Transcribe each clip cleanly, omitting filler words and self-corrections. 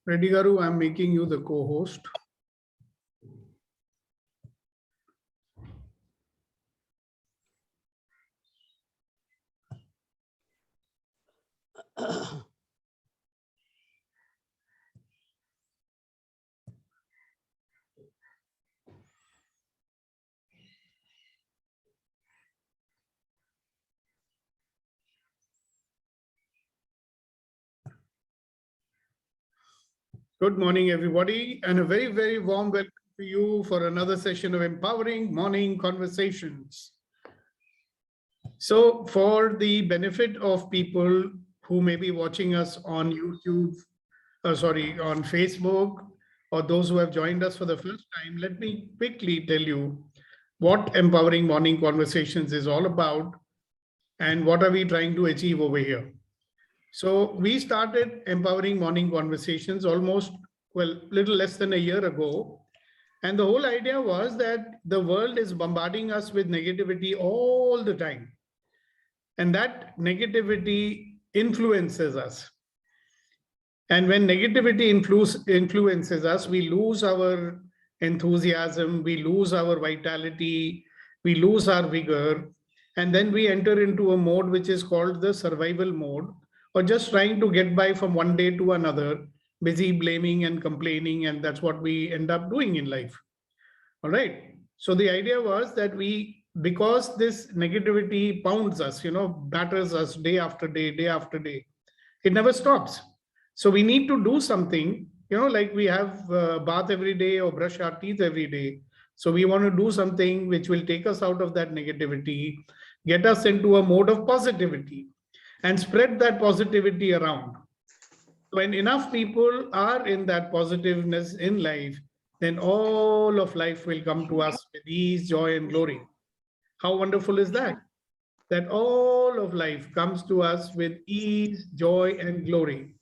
Reddy Garu, I'm making you the co-host. Good morning, everybody, and a very, very warm welcome to you for another session of Empowering Morning Conversations. So, for the benefit of people who may be watching us on YouTube, on Facebook, or those who have joined us for the first time, let me quickly tell you what Empowering Morning Conversations is all about and what are we trying to achieve over here. So we started Empowering Morning Conversations almost, little less than a year ago. And the whole idea was that the world is bombarding us with negativity all the time. And that negativity influences us. And when negativity influences us, we lose our enthusiasm, we lose our vitality, we lose our vigor. And then we enter into a mode which is called the survival mode, or just trying to get by from one day to another, busy blaming and complaining, and that's what we end up doing in life. All right. So the idea was that because this negativity pounds us, batters us day after day, day after day, it never stops. So we need to do something, like we have bath every day or brush our teeth every day. So we want to do something which will take us out of that negativity, get us into a mode of positivity, and spread that positivity around. When enough people are in that positiveness in life, then all of life will come to us with ease, joy, and glory. How wonderful is that? That all of life comes to us with ease, joy, and glory.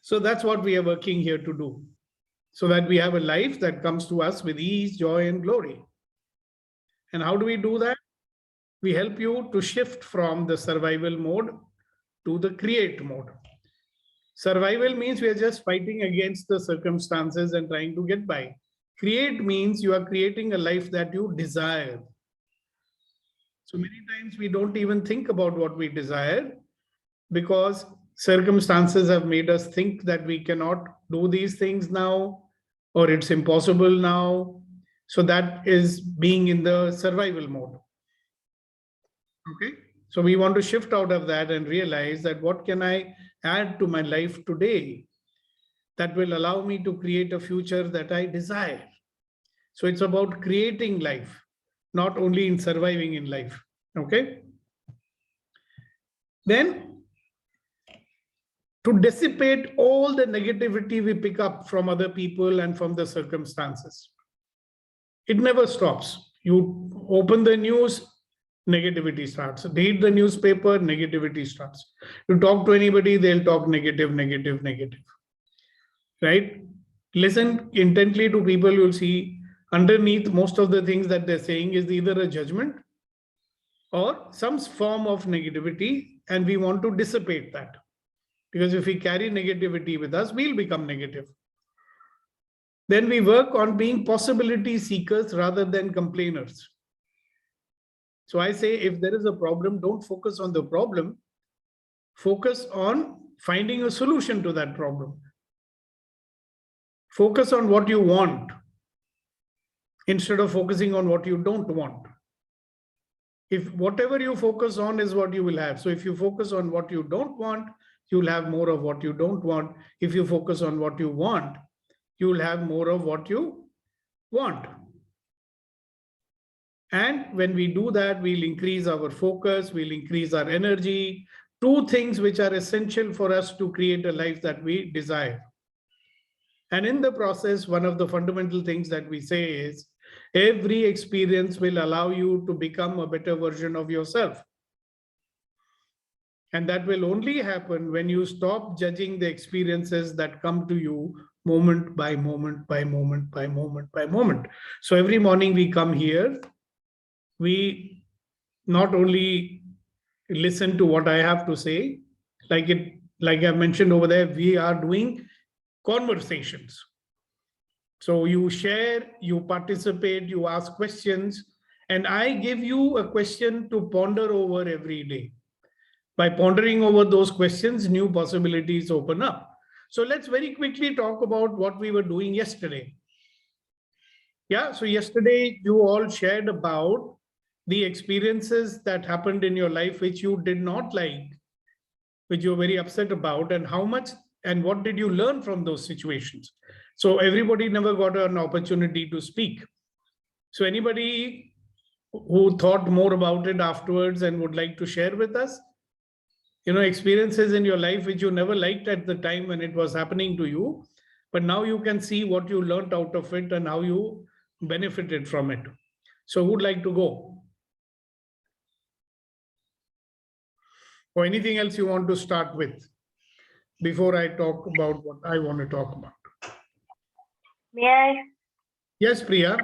So that's what we are working here to do, so that we have a life that comes to us with ease, joy, and glory. And how do we do that? We help you to shift from the survival mode to the create mode. Survival means we are just fighting against the circumstances and trying to get by. Create means you are creating a life that you desire. So many times we don't even think about what we desire because circumstances have made us think that we cannot do these things now, or it's impossible now. So that is being in the survival mode. Okay. So we want to shift out of that and realize that what can I add to my life today that will allow me to create a future that I desire. So it's about creating life, not only in surviving in life. Okay. Then to dissipate all the negativity we pick up from other people and from the circumstances. It never stops. You open the news, negativity starts. Read the newspaper, negativity starts. You talk to anybody, they'll talk negative, negative, negative. Right? Listen intently to people, you'll see underneath most of the things that they're saying is either a judgment or some form of negativity, and we want to dissipate that. Because if we carry negativity with us, we'll become negative. Then we work on being possibility seekers rather than complainers. So I say, if there is a problem, don't focus on the problem. Focus on finding a solution to that problem. Focus on what you want instead of focusing on what you don't want. If whatever you focus on is what you will have. So if you focus on what you don't want, you'll have more of what you don't want. If you focus on what you want, you'll have more of what you want. And when we do that, we'll increase our focus, we'll increase our energy, two things which are essential for us to create a life that we desire. And in the process, one of the fundamental things that we say is, every experience will allow you to become a better version of yourself. And that will only happen when you stop judging the experiences that come to you moment by moment, by moment, by moment, by moment. So every morning we come here, we not only listen to what I have to say, like like I mentioned over there, we are doing conversations. So you share, you participate, you ask questions, and I give you a question to ponder over every day. By pondering over those questions, new possibilities open up. So let's very quickly talk about what we were doing yesterday. Yeah, so yesterday you all shared about the experiences that happened in your life which you did not like, which you were very upset about, and how much and what did you learn from those situations. So everybody never got an opportunity to speak. So anybody who thought more about it afterwards and would like to share with us, experiences in your life which you never liked at the time when it was happening to you, but now you can see what you learned out of it and how you benefited from it. So who'd like to go? Or anything else you want to start with before I talk about what I want to talk about? May I? Yes, Priya.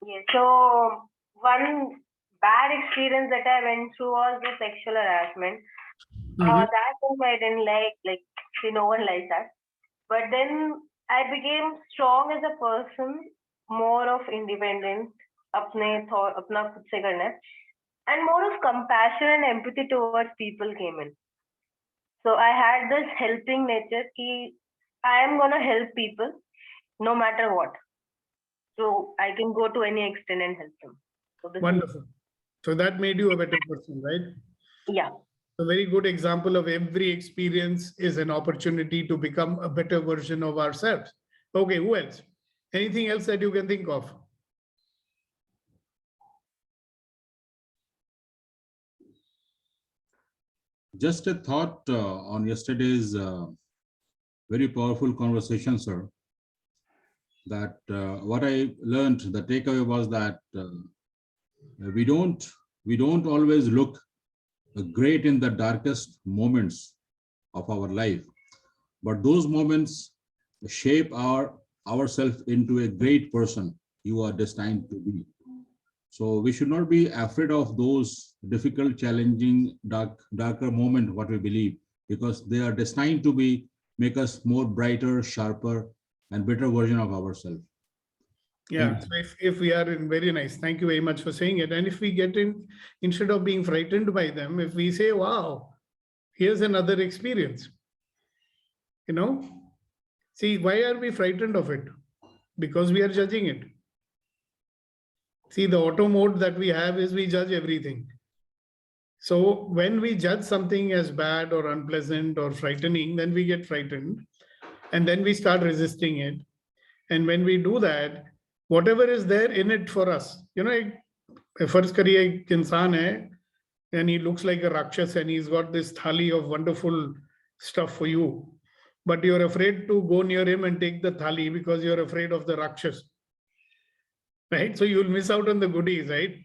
Yes. So one bad experience that I went through was the sexual harassment. That thing I didn't like no one likes that. But then I became strong as a person, more of independent, अपना खुद से करना, and more of compassion and empathy towards people came in. So I had this helping nature कि I am gonna help people no matter what. So I can go to any extent and help them. So Wonderful. So that made you a better person, right? Yeah. A very good example of every experience is an opportunity to become a better version of ourselves. Okay, who else? Anything else that you can think of? Just a thought on yesterday's very powerful conversation, sir. That what I learned, the takeaway was that we don't always look great in the darkest moments of our life, but those moments shape ourselves into a great person you are destined to be. So we should not be afraid of those difficult, challenging, darker moments, what we believe, because they are destined to make us more brighter, sharper, and better version of ourselves. Yeah, so if we are in, very nice, thank you very much for saying it. And if we get in, instead of being frightened by them, if we say, wow, here's another experience, see, why are we frightened of it? Because we are judging it. See, the auto mode that we have is we judge everything. So when we judge something as bad or unpleasant or frightening, then we get frightened and then we start resisting it. And when we do that, whatever is there in it for us, first kariye insan hai, and he looks like a rakshas and he's got this thali of wonderful stuff for you. But you're afraid to go near him and take the thali because you're afraid of the rakshas. Right? So you'll miss out on the goodies, right?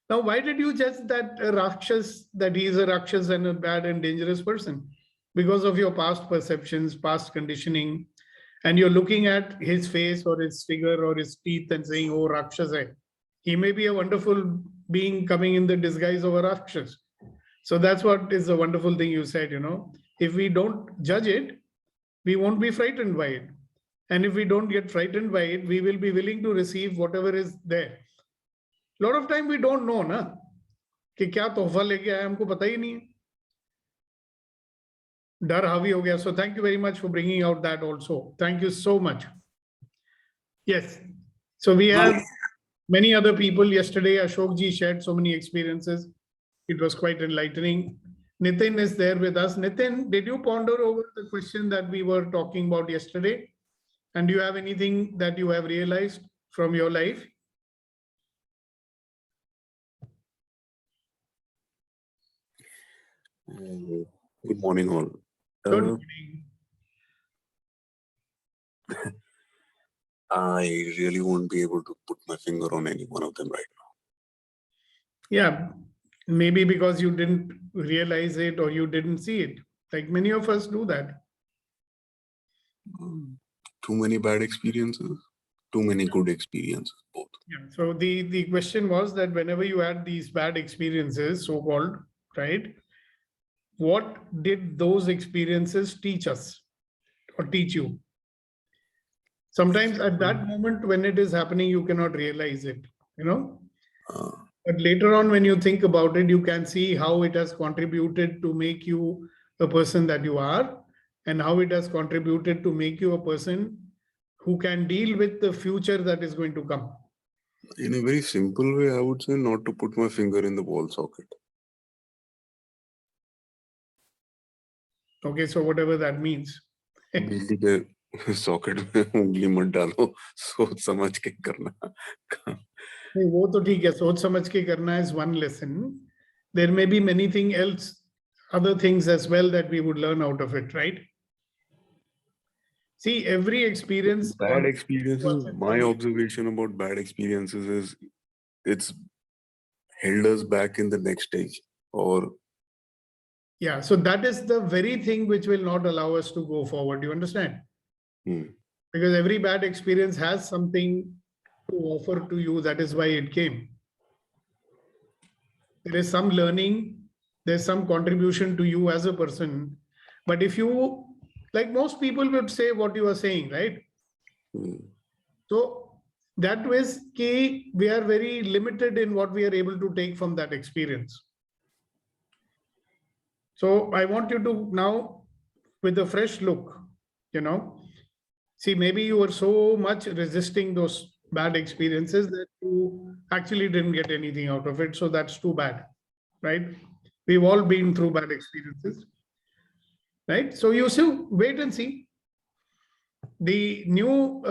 Now, why did you judge that Rakshas, that he is a Rakshas and a bad and dangerous person? Because of your past perceptions, past conditioning, and you're looking at his face or his figure or his teeth and saying, oh, Rakshas hai. He may be a wonderful being coming in the disguise of a Rakshas. So that's what is a wonderful thing you said, If we don't judge it, we won't be frightened by it. And if we don't get frightened by it, we will be willing to receive whatever is there. A lot of time we don't know na कि क्या तोहफा लेके आया हमको पता ही नहीं है. डर हावी हो गया. So thank you very much for bringing out that also. Thank you so much. Yes. So we have many other people. Yesterday Ashok ji shared so many experiences. It was quite enlightening. Nitin is there with us. Nitin, did you ponder over the question that we were talking about yesterday? And do you have anything that you have realized from your life? Good morning, all. Good morning. I really won't be able to put my finger on any one of them right now. Yeah, maybe because you didn't realize it or you didn't see it. Like many of us do that. Too many bad experiences, too many good experiences, both. Yeah. So the question was that whenever you had these bad experiences, so-called, right? what did those experiences teach us or teach you? Sometimes at that moment when it is happening, you cannot realize it, you know. Uh, But later on, when you think about it, you can see how it has contributed to make you the person that you are, and how it has contributed to make you a person who can deal with the future that is going to come. in a very simple way, I would say not to put my finger in the wall socket. Okay, so whatever that means. बिजली के socket में उंगली मत डालो, सोच समझ के करना. नहीं, वो तो ठीक है, सोच समझ के करना is one lesson. There may be many thing else, other things as well that we would learn out of it, right? See, every experience. Bad experiences, my observation about bad experiences is it's held us back in the next stage. Or Yeah, so that is the very thing which will not allow us to go forward. You understand? Because every bad experience has something to offer to you. That is why it came. There is some learning, there's some contribution to you as a person. But if you, like most people would say what you are saying, right? So that was key. We are very limited in what we are able to take from that experience. So I want you to now, with a fresh look, you know, see, maybe you were so much resisting those bad experiences that you actually didn't get anything out of it. So that's too bad, right? We've all been through bad experiences, right? So you still wait and see. The new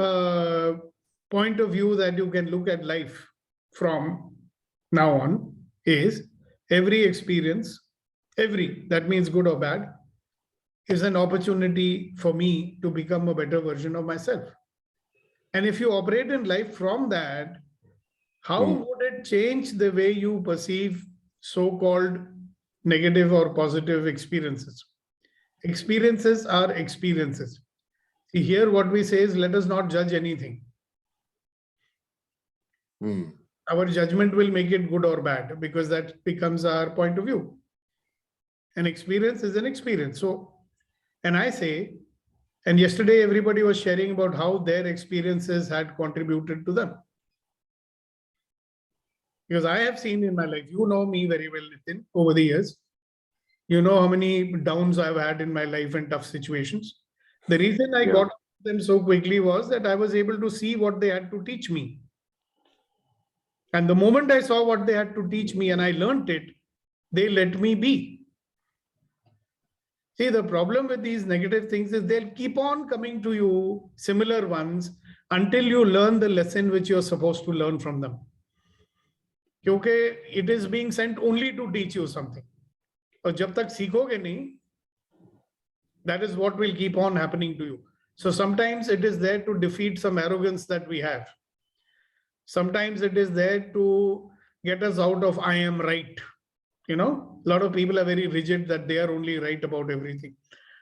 point of view that you can look at life from now on is every experience, that means good or bad, is an opportunity for me to become a better version of myself. And if you operate in life from that, how would it change the way you perceive so-called negative or positive experiences? Experiences are experiences. See, here what we say is, let us not judge anything. Our judgment will make it good or bad, because that becomes our point of view. An experience is an experience. So, and I say, and yesterday everybody was sharing about how their experiences had contributed to them. Because I have seen in my life, you know me very well, Nitin, over the years. You know how many downs I've had in my life and tough situations. The reason I got them so quickly was that I was able to see what they had to teach me. And the moment I saw what they had to teach me and I learned it, they let me be. See, the problem with these negative things is they'll keep on coming to you, similar ones, until you learn the lesson which you're supposed to learn from them. Because it is being sent only to teach you something. और जब तक सीखोगे नहीं, that is what will keep on happening to you. So sometimes it is there to defeat some arrogance that we have. Sometimes it is there to get us out of I am right. You know, a lot of people are very rigid that they are only right about everything.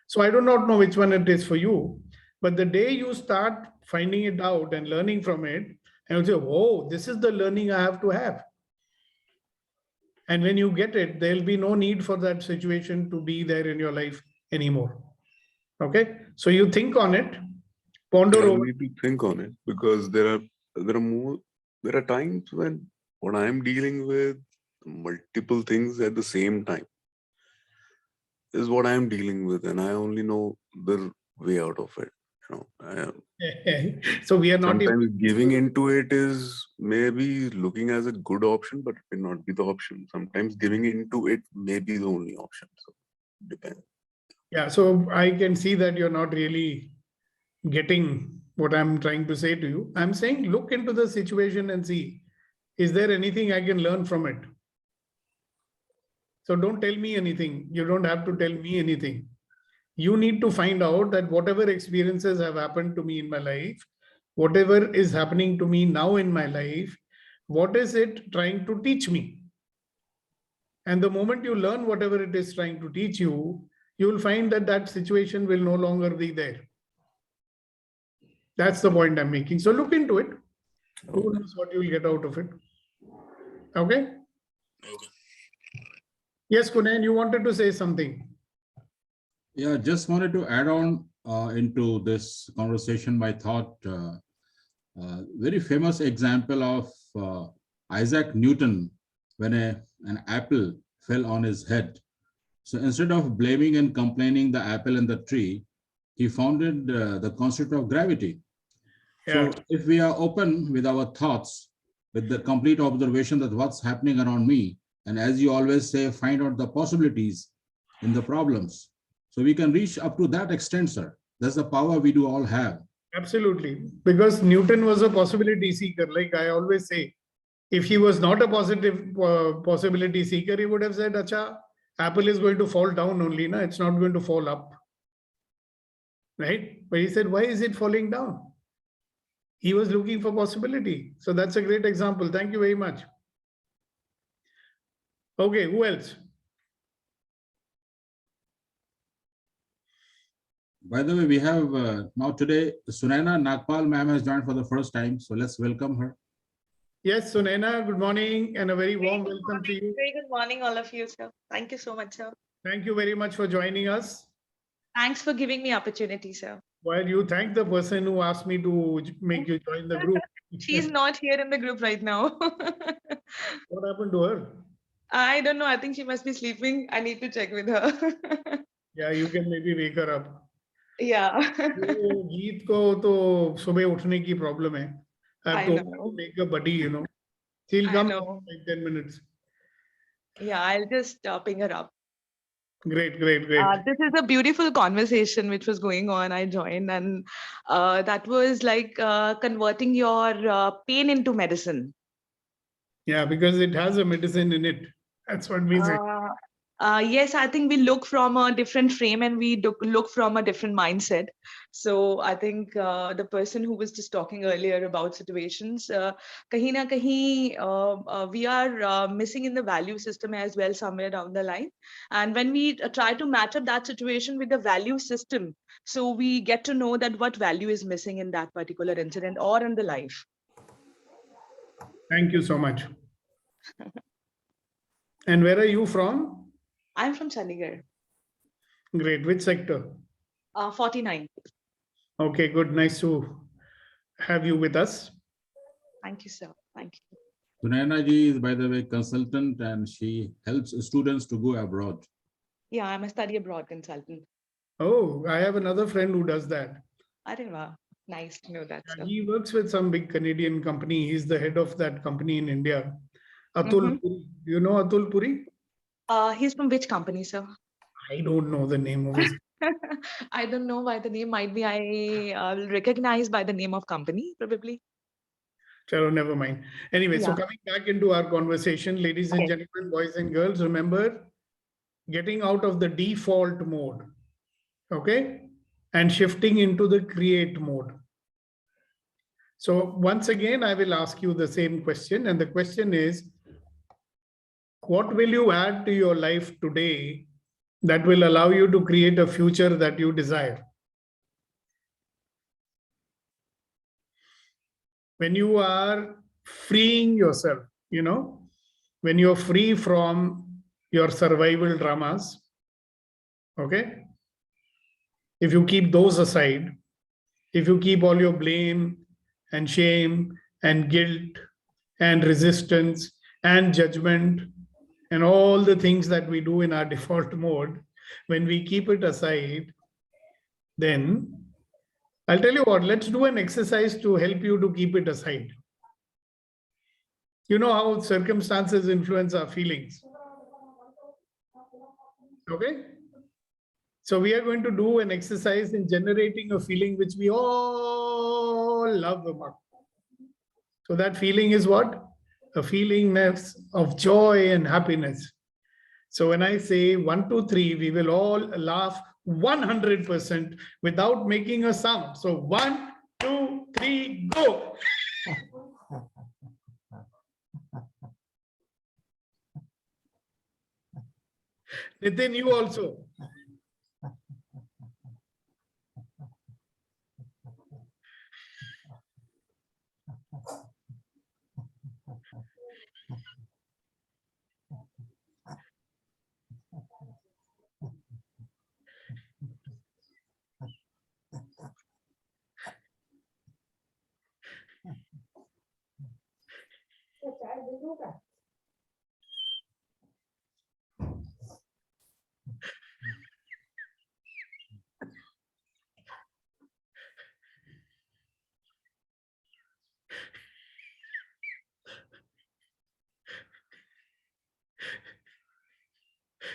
So I do not know which one it is for you, but the day you start finding it out and learning from it, and you say, oh, this is the learning I have to have. And when you get it, there'll be no need for that situation to be there in your life anymore. Okay, so you think on it, ponder over. I need to think on it, because there are times when what I'm dealing with multiple things at the same time is what I'm dealing with, and I only know the way out of it. You know, so we are not sometimes giving into it is maybe looking as a good option, but it may not be the option. Sometimes giving into it may be the only option. So it depends. Yeah, so I can see that you're not really getting what I'm trying to say to you. I'm saying look into the situation and see, is there anything I can learn from it? So don't tell me anything. You don't have to tell me anything. You need to find out that whatever experiences have happened to me in my life, whatever is happening to me now in my life, what is it trying to teach me? And the moment you learn whatever it is trying to teach you, you will find that that situation will no longer be there. That's the point I'm making. So look into it. Who knows what you will get out of it? Okay? Okay. Yes, Kunayan, you wanted to say something. Yeah, just wanted to add on into this conversation my thought. Very famous example of Isaac Newton when an apple fell on his head. So instead of blaming and complaining the apple and the tree, he founded the concept of gravity. Yeah, So if we are open with our thoughts, with the complete observation that what's happening around me, and as you always say, find out the possibilities in the problems. So we can reach up to that extent, sir. That's the power we do all have. absolutely. Because Newton was a possibility seeker. Like I always say, if he was not a positive possibility seeker, he would have said, Acha, apple is going to fall down only, na? It's not going to fall up. Right? But he said, why is it falling down? He was looking for possibility. So that's a great example. Thank you very much. Okay, who else? By the way, we have now today, Sunaina Nagpal ma'am has joined for the first time. So let's welcome her. Yes, Sunaina, good morning and a very Very warm good welcome to morning. you. Very good morning, all of you, sir. Thank you so much, sir. Thank you very much for joining us. Thanks for giving me opportunity, sir. While you thank the person who asked me to make you join the group. She's not here in the group right now. What happened to her? I don't know. I think she must be sleeping. I need to check with her. Yeah, you can maybe wake her up. Yeah, वो गीत को तो सुबह उठने की problem है. I have I told her know. to make a buddy, She'll I come in know. 5-10 minutes. Yeah, I'll just ping her up. Great, great, great. This is a beautiful conversation which was going on. I joined, and that was like converting your pain into medicine. Yeah, because it has a medicine in it. That's what we say. Yes, I think we look from a different frame and we look from a different mindset. So I think the person who was just talking earlier about situations, kahin na kahin, we are missing in the value system as well somewhere down the line. And when we try to match up that situation with the value system, so we get to know that what value is missing in that particular incident or in the life. Thank you so much. And where are you from? I'm from Chandigarh, Great. Which sector? 49. Okay, good. Nice to have you with us. Thank you, sir. Thank you. Sunaina ji is, by the way, consultant and she helps students to go abroad. Yeah, I'm a study abroad consultant. Oh, I have another friend who does that. I don't know. Nice to know that, sir. He works with some big Canadian company. He's the head of that company in India. Atul Puri. Do you know Atul Puri? He's from which company, sir? I don't know the name of his. I don't know why the name might be. I recognize by the name of company, probably. Chalo, never mind. Anyway, so Yeah. coming back into our conversation, ladies and Okay. gentlemen, boys and girls, remember getting out of the default mode, okay, and shifting into the create mode. So once again, I will ask you the same question, and the question is, what will you add to your life today that will allow you to create a future that you desire? When you are freeing yourself, when you're free from your survival dramas, okay? If you keep those aside, if you keep all your blame and shame and guilt and resistance and judgment and all the things that we do in our default mode, when we keep it aside, then I'll tell you what, let's do an exercise to help you to keep it aside. You know how circumstances influence our feelings. Okay? So we are going to do an exercise in generating a feeling which we all love about. So that feeling is what? A feelingness of joy and happiness. So when I say 1, 2, 3, we will all laugh 100% without making a sound. So 1, 2, 3, go. Nitin, you also.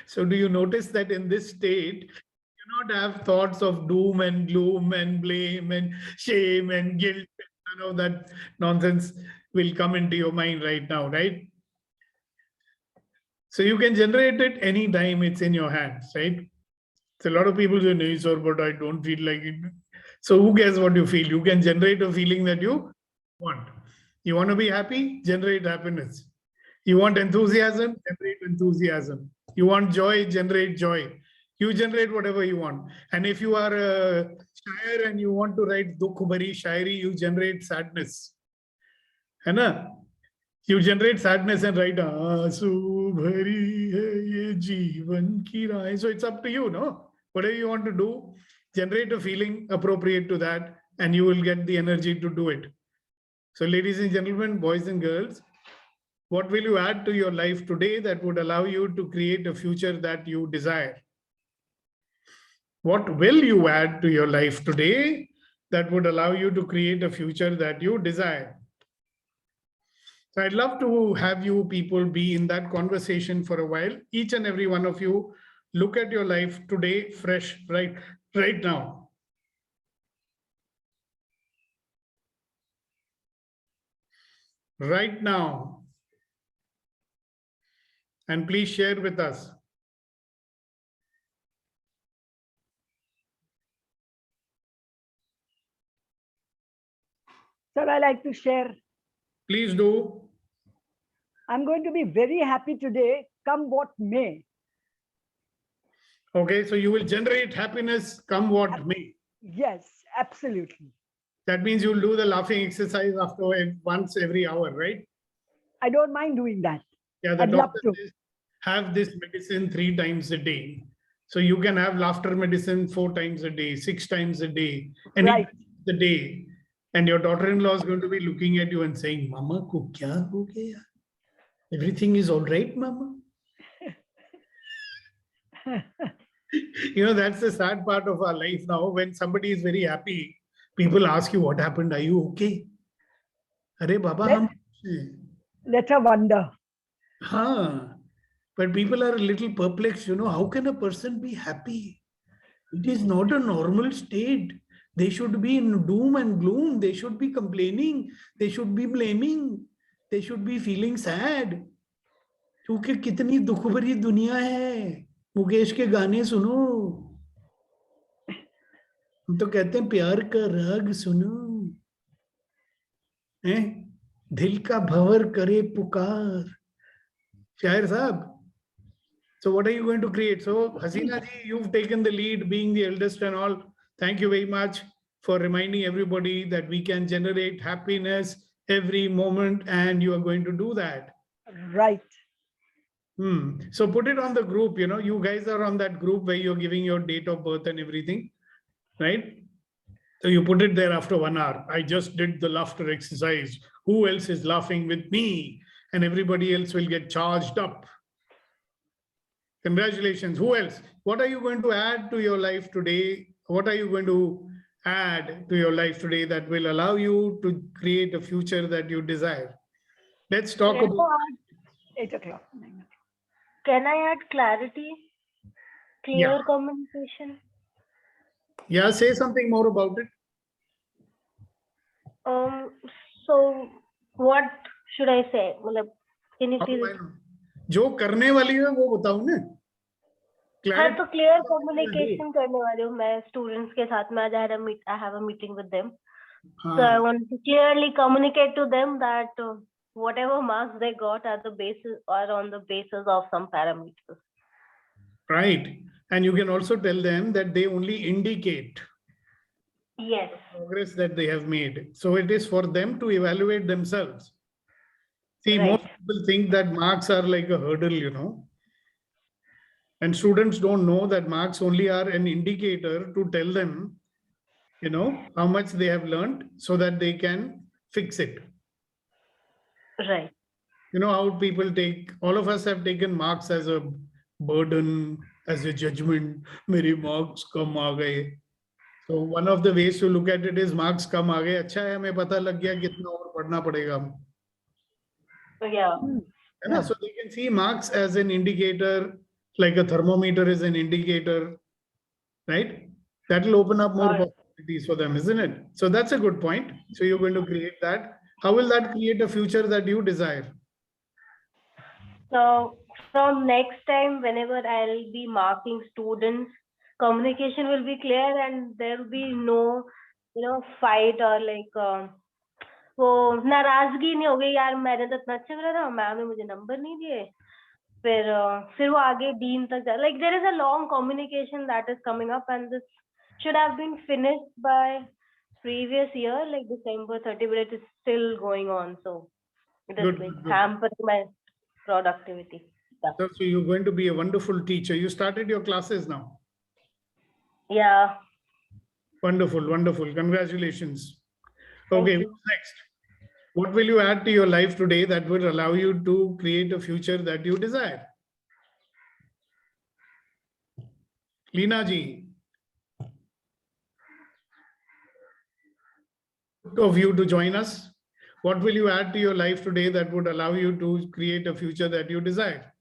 So do you notice that in this state, you not have thoughts of doom and gloom and blame and shame and guilt? None of that nonsense will come into your mind right now, right? So you can generate it anytime, it's in your hands, right? So a lot of people say, no, sir, but I don't feel like it. So who cares what you feel? You can generate a feeling that you want. You want to be happy? Generate happiness. You want enthusiasm? Generate enthusiasm. You want joy? Generate joy. You generate whatever you want. And if you are a shair and you want to write dukh bhari shairi, you generate sadness. है ना? You generate sadness and write आंसू भरी है ये जीवन की राहें. So it's up to you, no? Whatever you want to do, generate a feeling appropriate to that, and you will get the energy to do it. So, ladies and gentlemen, boys and girls, what will you add to your life today that would allow you to create a future that you desire? What will you add to your life today that would allow you to create a future that you desire? So I'd love to have you people be in that conversation for a while. Each and every one of you, look at your life today, fresh, right now. Right now. And please share with us. Sir, I like to share. Please do. I'm going to be very happy today, come what may. Okay, so you will generate happiness come what may. Yes, absolutely. That means you'll do the laughing exercise after once every hour, right? I don't mind doing that. Yeah, the I'd love doctor to. says have this medicine 3 times a day. So you can have laughter medicine 4 times a day, 6 times a day, any Right. the day. And your daughter-in-law is going to be looking at you and saying, Mama, ko kya ho gaya? Everything is all right, Mama. You know, that's the sad part of our life now. When somebody is very happy, people ask you, what happened? Are you okay? Arey Baba, Let her wonder. But people are a little perplexed, you know, how can a person be happy? It is not a normal state. They should be in doom and gloom. They should be complaining. They should be blaming. They should be feeling sad. क्योंकि कितनी दुख भरी दुनिया है. मुकेश के गाने सुनो. हम तो कहते हैं प्यार का राग सुनो. हैं? दिल का भंवर करे पुकार. शायर साहब. So what are you going to create? So Hasina ji, you've taken the lead, being the eldest and all. Thank you very much for reminding everybody that we can generate happiness every moment, and you are going to do that. Right. So put it on the group, you know, you guys are on that group where you're giving your date of birth and everything, right? So you put it there after 1 hour. I just did the laughter exercise. Who else is laughing with me? And everybody else will get charged up. Congratulations. Who else? What are you going to add to your life today? What are you going to add to your life today that will allow you to create a future that you desire? Let's talk about 8 o'clock. Can I add clarity? Clear communication? Yeah, say something more about it. So what should I say? Can you please? जो करने वाली है वो बताओ ना. हाँ, तो clear communication करने वाली हूँ मैं students के साथ में. I have a meeting with them. So I want to clearly communicate to them that whatever marks they got are on the basis of some parameters. Right. And you can also tell them that they only indicate Yes. progress that they have made. So it is for them to evaluate themselves. See, Right. most people think that marks are like a hurdle, you know. And students don't know that marks only are an indicator to tell them, you know, how much they have learned so that they can fix it. Right. You know how people take, all of us have taken marks as a burden, as a judgment. Meri marks kam aa gaye. So one of the ways to look at it is marks kam aa gaye. अच्छा है हमें पता लग गया कितना और पढ़ना पड़ेगा. Yeah. है ना? So they can see marks as an indicator, like a thermometer is an indicator, right? That will open up more possibilities for them, isn't it? So that's a good point. So you're going to create that. How will that create a future that you desire? So from next time, whenever I'll be marking students, communication will be clear and there will be no, fight or like वो नाराजगी नहीं हो गई यार मैंने तो इतना अच्छा करा था मैम ने मुझे नंबर नहीं दिए फिर वो आगे डीन तक जा like there is a long communication that is coming up and this should have been finished by previous year like December 30 but it is still going on so it is Good, like good. hampering my productivity. Yeah. So you're going to be a wonderful teacher. You started your classes now. Yeah. Wonderful, wonderful. Congratulations. Thank Okay, you. what's next? What will you add to your life today that will allow you to create a future that you desire? Leena ji. Of you to join us. What will you add to your life today that would allow you to create a future that you desire?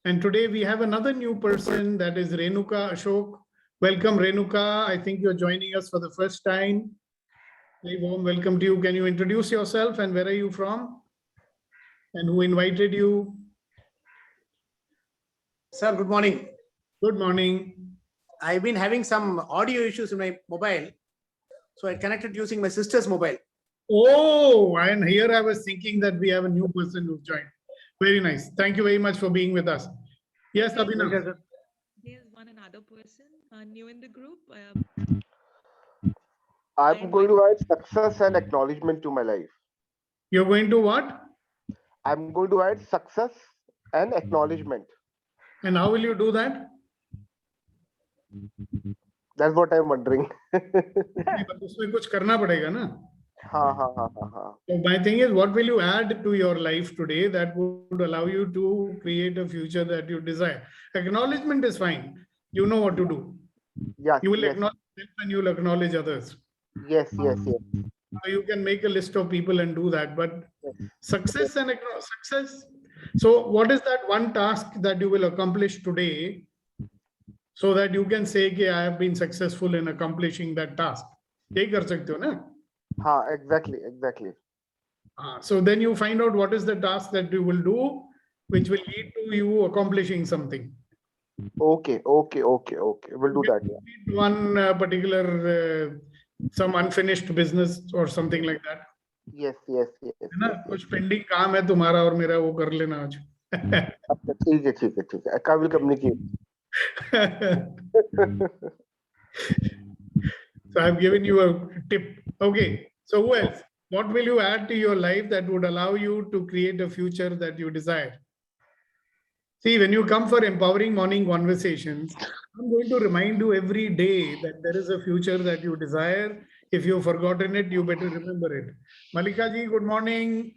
And today we have another new person, that is Renuka Ashok. Welcome, Renuka. I think you're joining us for the first time. Very warm welcome to you. Can you introduce yourself and where are you from? And who invited you? Sir, good morning. Good morning. I've been having some audio issues in my mobile. So I connected using my sister's mobile. Oh, and here I was thinking that we have a new person who joined. Very nice. Thank you very much for being with us. Yes, Abhinav. There's one another person new in the group. I'm going to add success and acknowledgement to my life. You're going to what? I'm going to add success and acknowledgement. And how will you do that? That's what I'm wondering. उसमें कुछ करना पड़ेगा ना? हाँ. So my thing is, what will you add to your life today that would allow you to create a future that you desire? Acknowledgement is fine. You know what to do. Yes. You will Yes. acknowledge self and you will acknowledge others. Yes. So you can make a list of people and do that. But success and success. So what is that one task that you will accomplish today so that you can say, okay, I have been successful in accomplishing that task? यही कर सकते हो ना? Exactly. So then you find out what is the task that you will do, which will lead to you accomplishing something. Okay. We'll do that. Yeah. One particular, some unfinished business or something like that. Yes. है ना? कुछ pending काम है तुम्हारा और मेरा, वो कर लेना आज. अच्छा, ठीक है. I will communicate. So I've given you a tip. Okay. So who else? What will you add to your life that would allow you to create a future that you desire? See, when you come for empowering morning conversations, I'm going to remind you every day that there is a future that you desire. If you've forgotten it, you better remember it. Malika ji, good morning.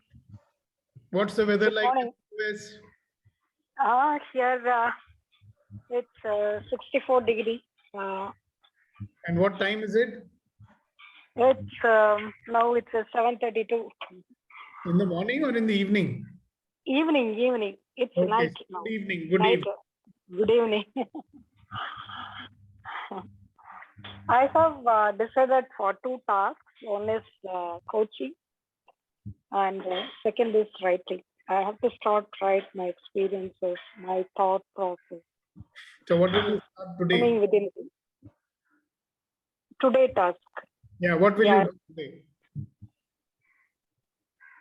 What's the weather like in the US? Here it's 64 degrees. And what time is it? It's now it's 7:32. In the morning or in the evening? Evening. It's Okay, night so now. good evening. Good Night. evening. Good evening. I have decided for 2 tasks. One is coaching, and second is writing. I have to write my experiences, my thought process. So what will you start today? Within today task. Yeah, what will you do today?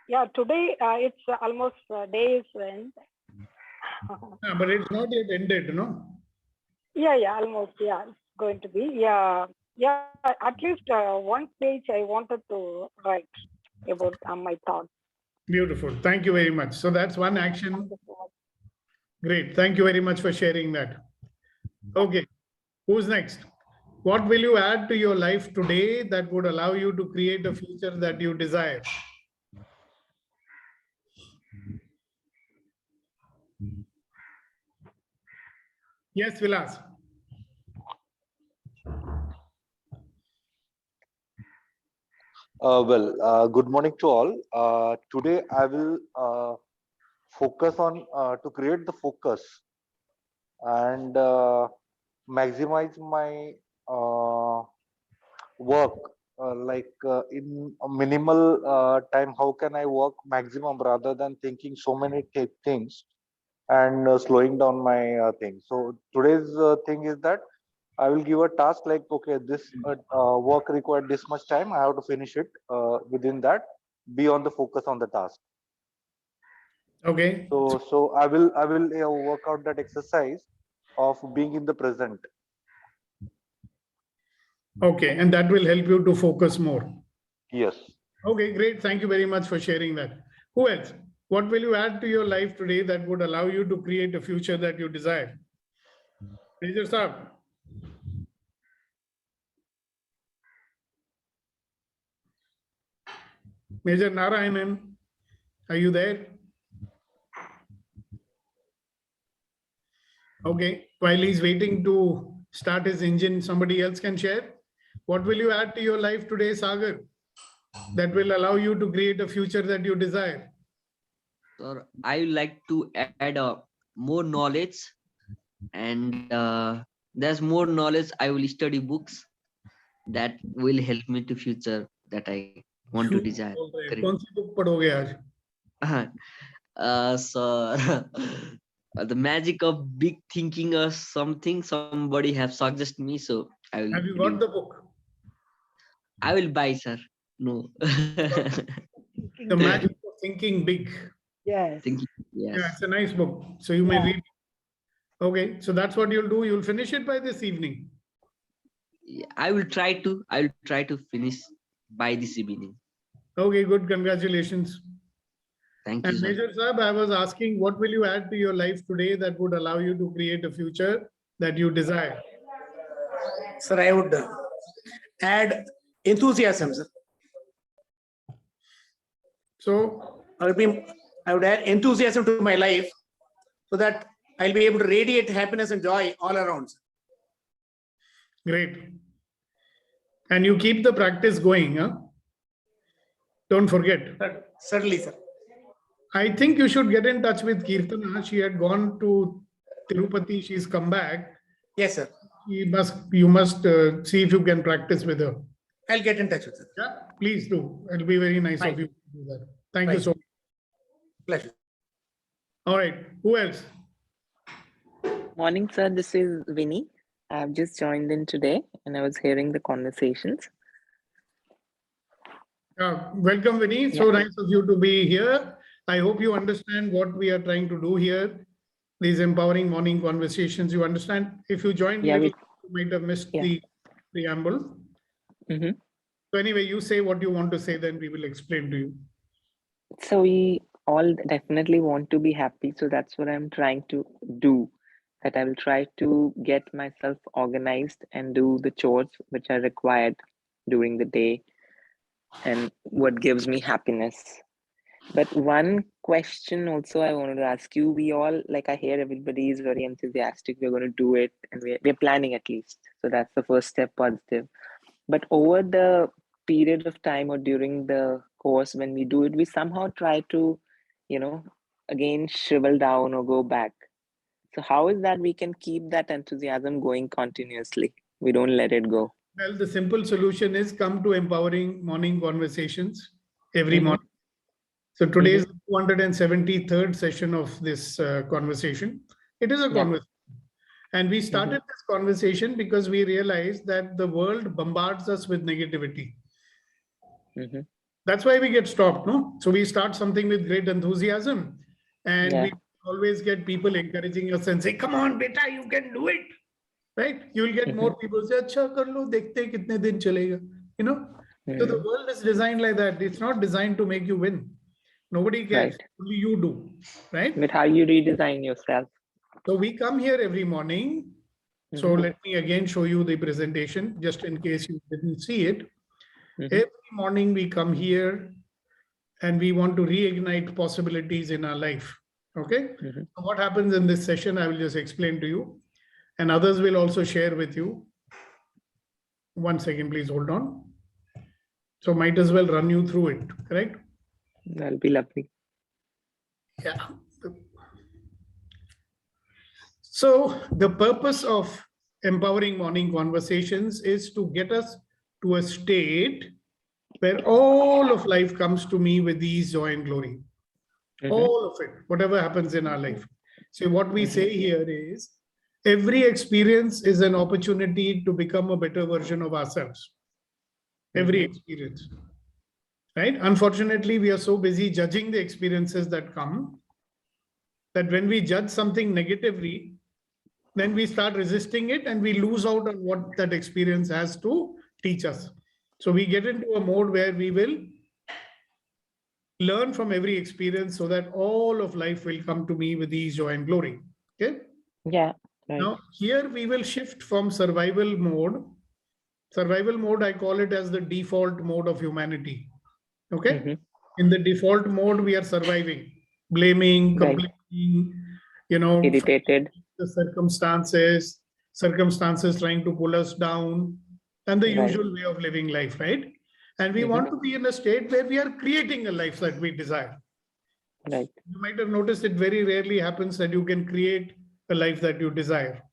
Yeah, today it's almost day's end. Yeah, but it's not yet ended, no? Yeah, almost. Yeah, it's going to be. Yeah. At least one page I wanted to write about my thoughts. Beautiful. Thank you very much. So that's one action. Great. Thank you very much for sharing that. Okay. Who's next? What will you add to your life today that would allow you to create a future that you desire? Yes, Vilas. Good morning to all. Today I will focus on to create the focus and maximize my work in a minimal time. How can I work maximum rather than thinking so many things and slowing down my things? So today's thing is that I will give a task like, okay, this work required this much time. I have to finish it within that. Be on the focus on the task. Okay. So I will work out that exercise of being in the present. Okay, and that will help you to focus more. Yes. Okay, great. Thank you very much for sharing that. Who else? What will you add to your life today that would allow you to create a future that you desire? Major Saab. Major Narayanan, are you there? Okay, while he's waiting to start his engine, somebody else can share. What will you add to your life today, Sagar, that will allow you to create a future that you desire? So I would like to add more knowledge, and there's more knowledge. I will study books that will help me to future that I want to desire. कौन सी book पढ़ोगे आज? So the magic of big thinking or something. Somebody have suggested me, so I will. Have you got the book? I will buy, sir. No. The magic of thinking big. Yes. Thinking, yes. Yeah, it's a nice book. So you may read it. Okay, so that's what you'll do. You'll finish it by this evening. Yeah, I will try to finish by this evening. Okay, good. Congratulations. Thank you, And sir. Major Saab, I was asking, what will you add to your life today that would allow you to create a future that you desire? Sir, I would add enthusiasm, sir. So I would add enthusiasm to my life so that I'll be able to radiate happiness and joy all around. Sir. Great. And you keep the practice going, huh? Don't forget. Certainly, sir. I think you should get in touch with Kirtana. She had gone to Tirupati. She's come back. Yes, sir. You must see if you can practice with her. I'll get in touch with her. Yeah, please do. It'll be very nice of you to do that. Thank you so much. Pleasure. All right. Who else? Morning, sir. This is Vinny. I've just joined in today and I was hearing the conversations. Welcome, Vinny. So nice of you to be here. I hope you understand what we are trying to do here. These empowering morning conversations. You understand? If you joined, you might have missed the preamble. So anyway, you say what you want to say, then we will explain to you. So we all definitely want to be happy. So that's what I'm trying to do. That I will try to get myself organized and do the chores which are required during the day and what gives me happiness. But one question also I wanted to ask you, we all, like I hear everybody is very enthusiastic, we're going to do it and we're planning at least. So that's the first step, positive. But over the period of time or during the course when we do it, we somehow try to, again shrivel down or go back. So how is that we can keep that enthusiasm going continuously? We don't let it go. Well, the simple solution is come to empowering morning conversations every morning. So today is the 273rd session of this conversation. It is a conversation. And we started this conversation because we realized that the world bombards us with negativity. That's why we get stopped, no? So we start something with great enthusiasm and we always get people encouraging us and say, come on, beta, you can do it. Right? You will get more people say, acha kar lo, dekhte kitne din chalega. You know? So the world is designed like that. It's not designed to make you win. Nobody cares. Only you do. Right? But how you redesign yourself? So we come here every morning. So let me again show you the presentation, just in case you didn't see it. Every morning we come here and we want to reignite possibilities in our life. Okay. So what happens in this session, I will just explain to you. and others will also share with you. 1 second, please hold on. So might as well run you through it, correct? That'll be lovely. Yeah. So the purpose of empowering morning conversations is to get us to a state where all of life comes to me with ease, joy, and glory. All of it, whatever happens in our life. So what we say here is, every experience is an opportunity to become a better version of ourselves. Every experience, right? Unfortunately, we are so busy judging the experiences that come, that when we judge something negatively, then we start resisting it and we lose out on what that experience has to teach us. So we get into a mode where we will learn from every experience so that all of life will come to me with ease, joy, and glory. Okay? Yeah. Right. Now, here we will shift from survival mode. Survival mode, I call it as the default mode of humanity. Okay? In the default mode, we are surviving, blaming, complaining, irritated, the circumstances trying to pull us down, and the usual way of living life, right? And we want to be in a state where we are creating a life that we desire. Right. You might have noticed it very rarely happens that you can create a life that you desire.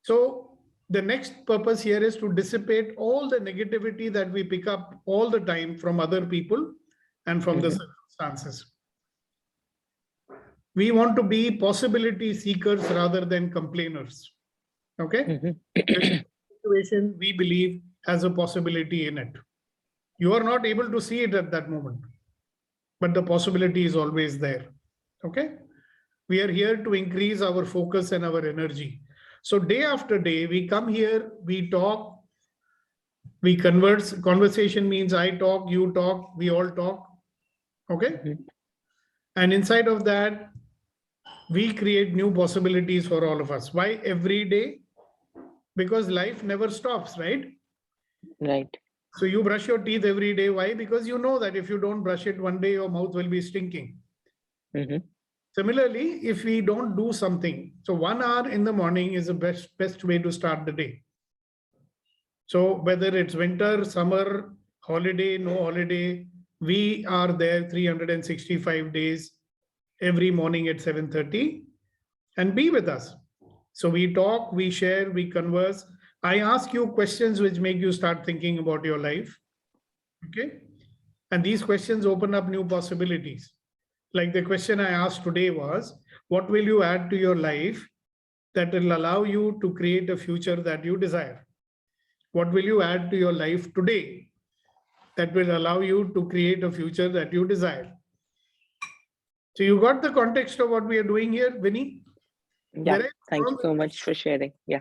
So the next purpose here is to dissipate all the negativity that we pick up all the time from other people and from the circumstances. We want to be possibility seekers rather than complainers. Okay? This situation, we believe, has a possibility in it. You are not able to see it at that moment, but the possibility is always there. Okay? We are here to increase our focus and our energy. So day after day, we come here, we talk, we converse. Conversation means I talk, you talk, we all talk. Okay? And inside of that, we create new possibilities for all of us. Why every day? Because life never stops, right? Right. So you brush your teeth every day. Why? Because you know that if you don't brush it one day, your mouth will be stinking. Similarly, if we don't do something, so 1 hour in the morning is the best way to start the day. So whether it's winter, summer, holiday, no holiday, we are there 365 days every morning at 7:30 and be with us. So we talk, we share, we converse. I ask you questions which make you start thinking about your life. Okay. And these questions open up new possibilities. Like the question I asked today was, what will you add to your life that will allow you to create a future that you desire? What will you add to your life today that will allow you to create a future that you desire? So you got the context of what we are doing here, Vinny? Yeah, thank you so much for sharing. Yeah.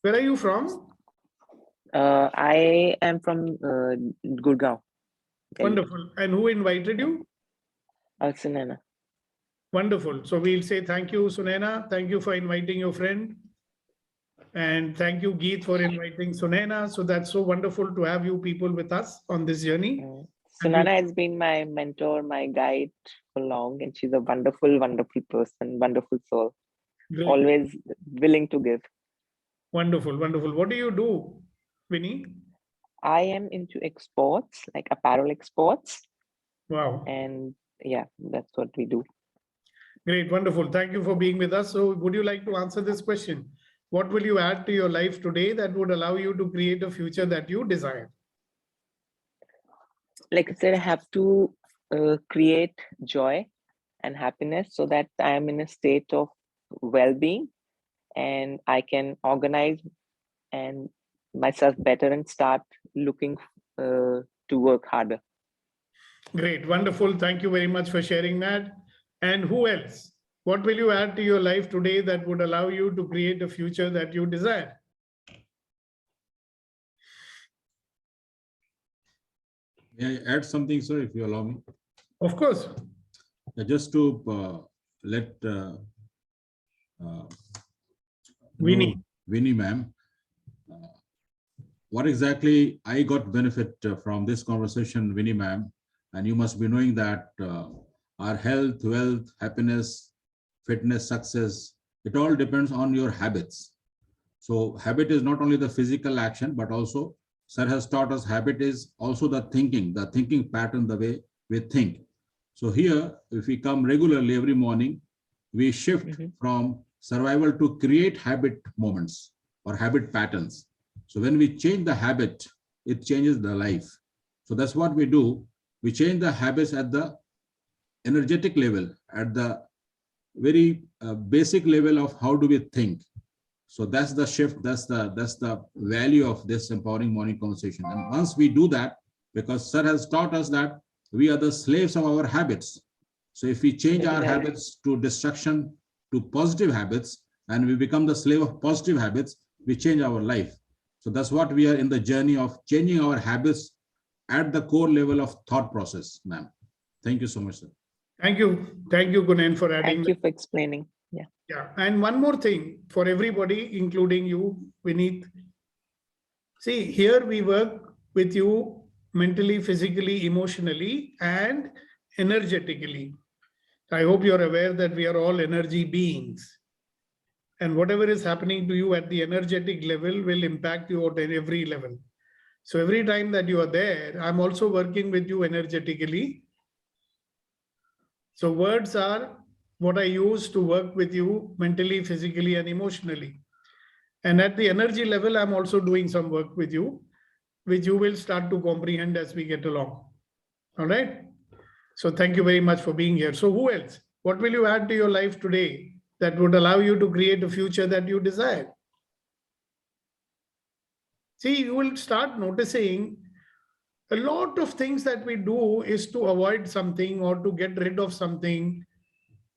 Where are you from? I am from Gurgaon. Wonderful. And who invited you? Sunena. Wonderful. So we'll say thank you, Sunena. Thank you for inviting your friend. And thank you, Geet, for inviting Sunena. So that's so wonderful to have you people with us on this journey. Sunena has been my mentor, my guide for long, and she's a wonderful, wonderful person, wonderful soul. Great. Always willing to give. Wonderful, wonderful. What do you do, Vinny? I am into exports, like apparel exports. Wow. And yeah, that's what we do. Great, wonderful. Thank you for being with us. So would you like to answer this question? What will you add to your life today that would allow you to create a future that you desire? Like I said, I have to create joy and happiness so that I am in a state of well-being and I can organize and myself better and start looking to work harder. Great, wonderful. Thank you very much for sharing that. And who else? What will you add to your life today that would allow you to create a future that you desire? May I add something, sir, if you allow me? Of course. Just to let Winnie ma'am, what exactly I got benefit from this conversation, Winnie ma'am, and you must be knowing that our health, wealth, happiness, fitness, success, It all depends on your habits. So habit is not only the physical action, but also Sir has taught us habit is also the thinking pattern, the way we think. So here, if we come regularly every morning, we shift from survival to create habit moments or habit patterns. So when we change the habit, it changes the life. So that's what we do. We change the habits at the energetic level, at the very basic level of how do we think. So that's the shift, that's the value of this empowering morning conversation. And once we do that, because Sir has taught us that we are the slaves of our habits. So if we change our habits to destruction to positive habits, and we become the slave of positive habits, we change our life. So that's what we are in the journey of changing our habits at the core level of thought process, ma'am. Thank you so much, sir. Thank you, Gunen, for adding. Thank you for explaining. Yeah. Yeah, and one more thing for everybody, including you, Vineet. See, here we work with you mentally, physically, emotionally, and energetically. I hope you're aware that we are all energy beings. And whatever is happening to you at the energetic level will impact you at every level. So every time that you are there, I'm also working with you energetically. So words are what I use to work with you mentally, physically, and emotionally. And at the energy level, I'm also doing some work with you, which you will start to comprehend as we get along. All right. So thank you very much for being here. So who else? What will you add to your life today that would allow you to create a future that you desire? See, you will start noticing a lot of things that we do is to avoid something or to get rid of something,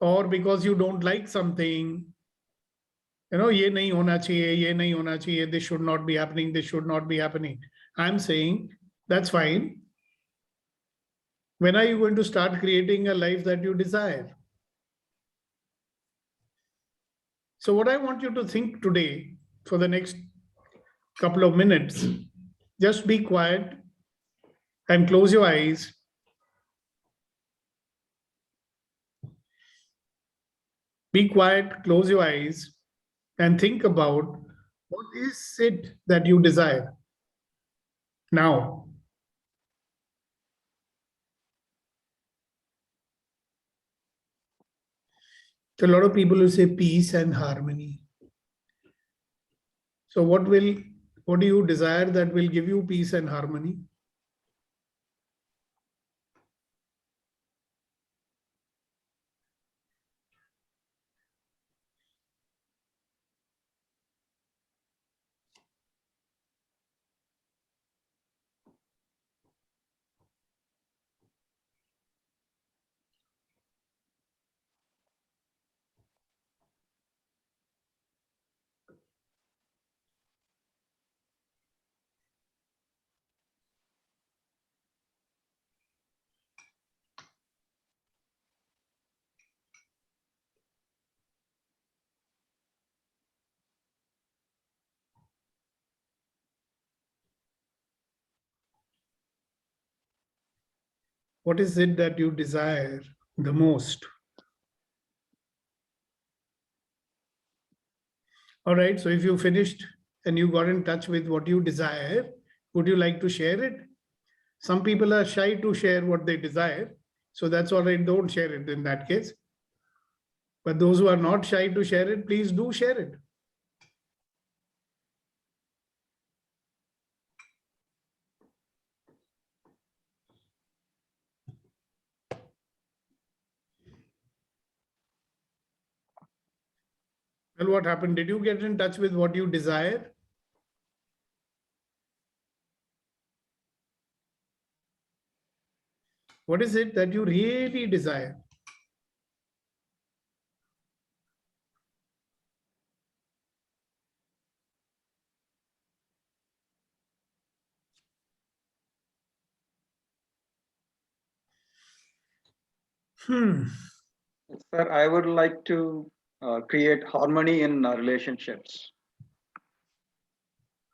or because you don't like something. You know, ye nahi hona chahiye, ye nahi hona chahiye, this should not be happening, this should not be happening. I'm saying that's fine. When are you going to start creating a life that you desire? So what I want you to think today for the next couple of minutes, just be quiet and close your eyes. Be quiet, close your eyes, and think about what is it that you desire now. So a lot of people will say peace and harmony. So what do you desire that will give you peace and harmony? What is it that you desire the most? All right, so if you finished and you got in touch with what you desire, would you like to share it? Some people are shy to share what they desire, so that's all right, don't share it in that case. But those who are not shy to share it, please do share it. Well, what happened? Did you get in touch with what you desire? What is it that you really desire? Sir, I would like to create harmony in relationships.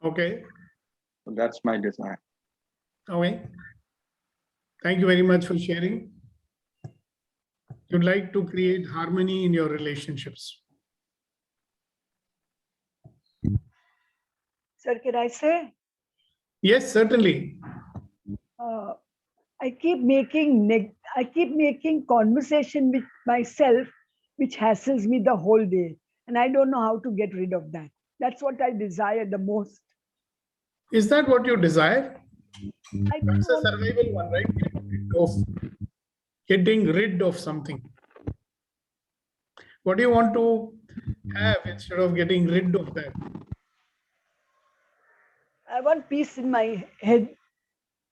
Okay. So that's my desire. Okay. Thank you very much for sharing. You'd like to create harmony in your relationships. Sir, can I say? Yes, certainly. I keep making conversation with myself, which hassles me the whole day, and I don't know how to get rid of that. That's what I desire the most. Is that what you desire? I don't That's a want survival one, right? Getting rid of something. What do you want to have instead of getting rid of that? I want peace in my head.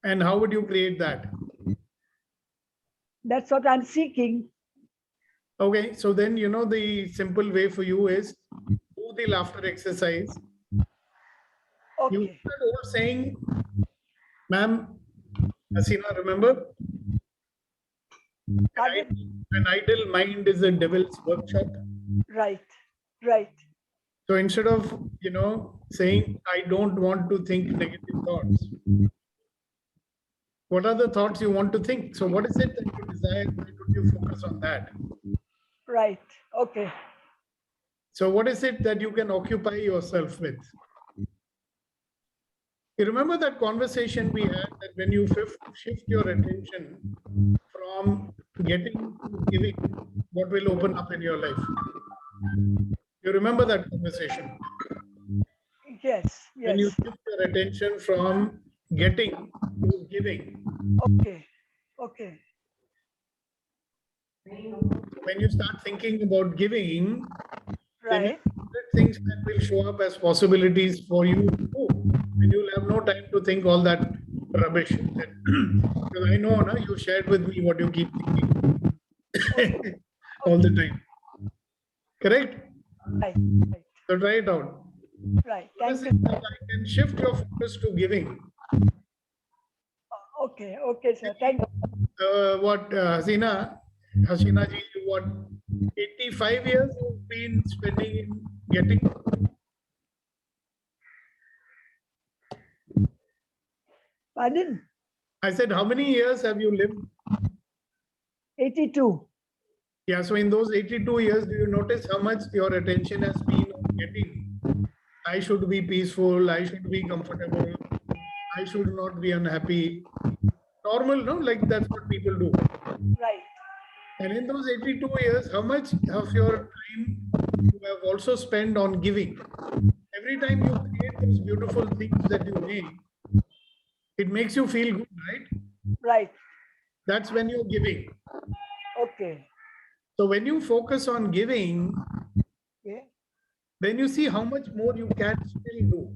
And how would you create that? That's what I'm seeking. Okay, so then the simple way for you is do the laughter exercise. Okay. You start old saying, ma'am, Hasina, remember? An idle mind is a devil's workshop. Right, right. So instead of, saying, I don't want to think negative thoughts, what are the thoughts you want to think? So what is it that you desire? Why don't you focus on that? Right, okay. So what is it that you can occupy yourself with? You remember that conversation we had that when you shift your attention from getting to giving, what will open up in your life? You remember that conversation? Yes, yes. When you shift your attention from getting to giving. Okay, okay. When you start thinking about giving, right, then things that will show up as possibilities for you to do. And you'll have no time to think all that rubbish. Because I know you shared with me what you keep thinking all the time. Correct? Right. So try it out. Right. Thank you. I can shift your focus to giving. Okay, okay, sir. Thank you. Hasina ji, what 85 years you've been spending in getting? Pardon? I said, how many years have you lived? 82. Yeah, so in those 82 years, do you notice how much your attention has been on getting? I should be peaceful, I should be comfortable, I should not be unhappy. Normal, no? Like that's what people do. Right. And in those 82 years, how much of your time you have also spent on giving? Every time you create those beautiful things that you make, it makes you feel good, right? Right. That's when you're giving. Okay. So when you focus on giving, Okay. then you see how much more you can still do.